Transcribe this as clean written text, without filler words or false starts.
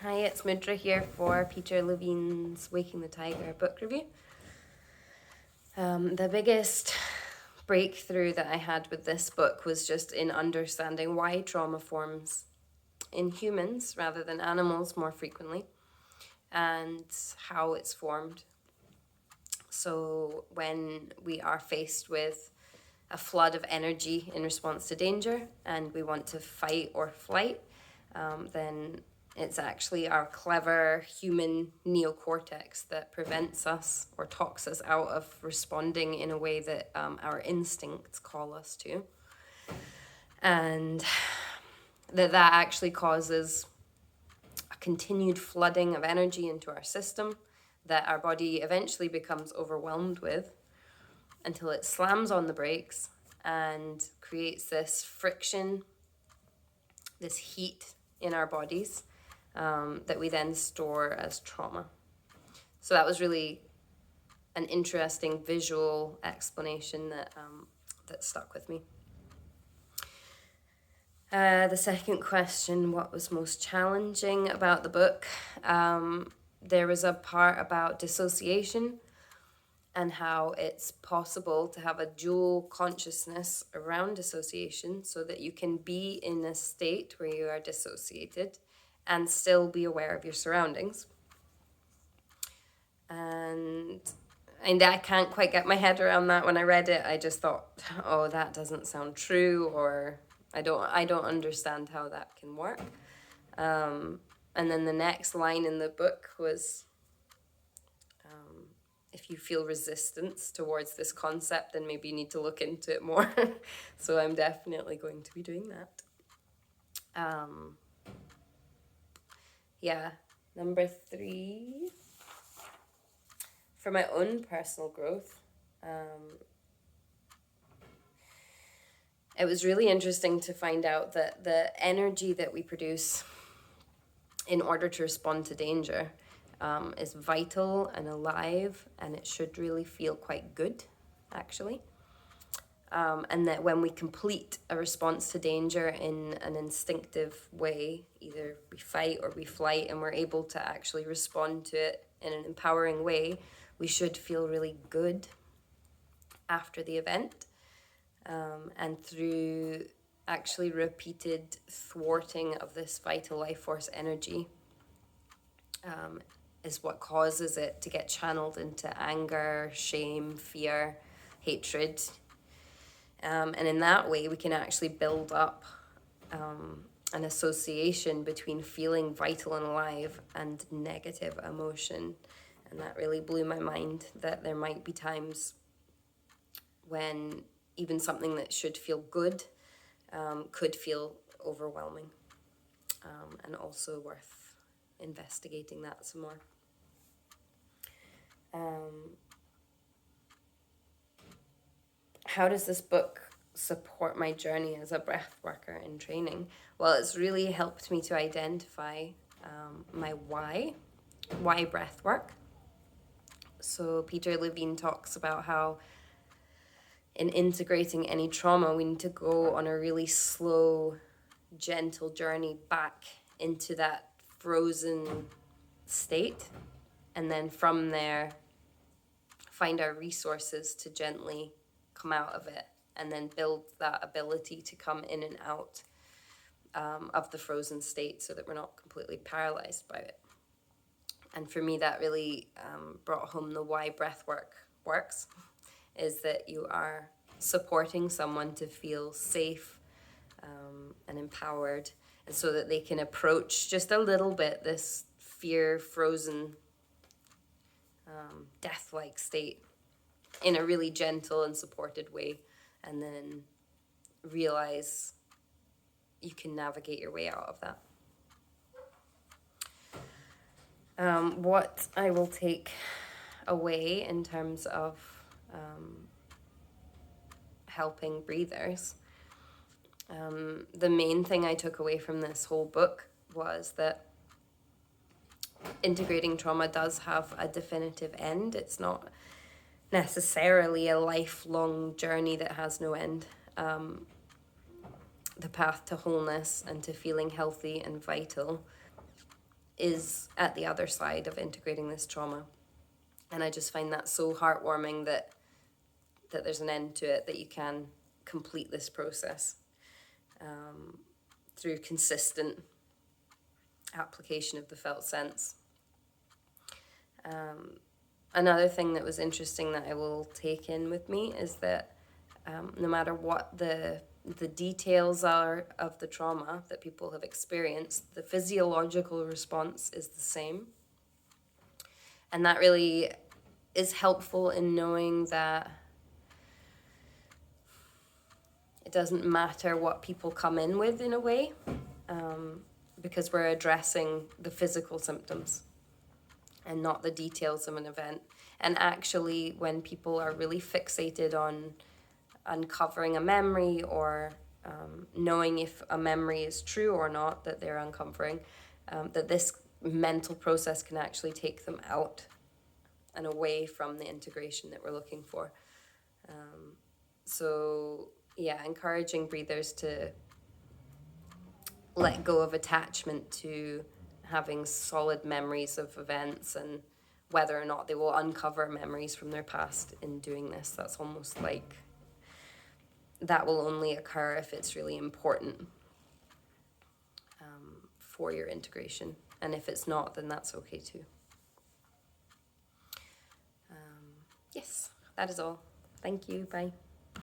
Hi, it's Mudra here for Peter Levine's Waking the Tiger book review. The biggest breakthrough that I had with this book was just in understanding why trauma forms in humans rather than animals more frequently, and how it's formed. So when we are faced with a flood of energy in response to danger and we want to fight or flight, then it's actually our clever human neocortex that prevents us or talks us out of responding in a way that our instincts call us to. And that actually causes a continued flooding of energy into our system that our body eventually becomes overwhelmed with until it slams on the brakes and creates this friction, this heat in our bodies that we then store as trauma. So that was really an interesting visual explanation that stuck with me. The second question, what was most challenging about the book? There was a part about dissociation and how it's possible to have a dual consciousness around dissociation so that you can be in a state where you are dissociated and still be aware of your surroundings. And I can't quite get my head around that. When I read it, I just thought, oh, that doesn't sound true, or I don't understand how that can work. And then the next line in the book was, if you feel resistance towards this concept, then maybe you need to look into it more. So I'm definitely going to be doing that. Yeah, number 3. For my own personal growth, it was really interesting to find out that the energy that we produce in order to respond to danger is vital and alive, and it should really feel quite good, actually. And that when we complete a response to danger in an instinctive way, either we fight or we flight, and we're able to actually respond to it in an empowering way, we should feel really good after the event. And through actually repeated thwarting of this vital life force energy is what causes it to get channeled into anger, shame, fear, hatred. And in that way, we can actually build up an association between feeling vital and alive and negative emotion. And that really blew my mind, that there might be times when even something that should feel good could feel overwhelming, and also worth investigating that some more. How does this book support my journey as a breath worker in training? Well, it's really helped me to identify my why breath work. So Peter Levine talks about how in integrating any trauma, we need to go on a really slow, gentle journey back into that frozen state, and then from there find our resources to gently come out of it, and then build that ability to come in and out of the frozen state so that we're not completely paralyzed by it. And for me, that really brought home the why breath work works, is that you are supporting someone to feel safe and empowered, and so that they can approach just a little bit this fear frozen death-like state in a really gentle and supported way, and then realize you can navigate your way out of that. What I will take away in terms of helping breathers, the main thing I took away from this whole book was that integrating trauma does have a definitive end. It's not necessarily a lifelong journey that has no end. The path to wholeness and to feeling healthy and vital is at the other side of integrating this trauma. And I just find that so heartwarming that there's an end to it, that you can complete this process through consistent application of the felt sense. Another thing that was interesting that I will take in with me is that no matter what the details are of the trauma that people have experienced, the physiological response is the same. And that really is helpful in knowing that it doesn't matter what people come in with, in a way, because we're addressing the physical symptoms and not the details of an event. And actually, when people are really fixated on uncovering a memory or knowing if a memory is true or not that they're uncovering, that this mental process can actually take them out and away from the integration that we're looking for. So yeah, encouraging breathers to let go of attachment to having solid memories of events and whether or not they will uncover memories from their past in doing this. That's almost like that will only occur if it's really important for your integration. And if it's not, then that's okay too. Yes, that is all. Thank you. Bye.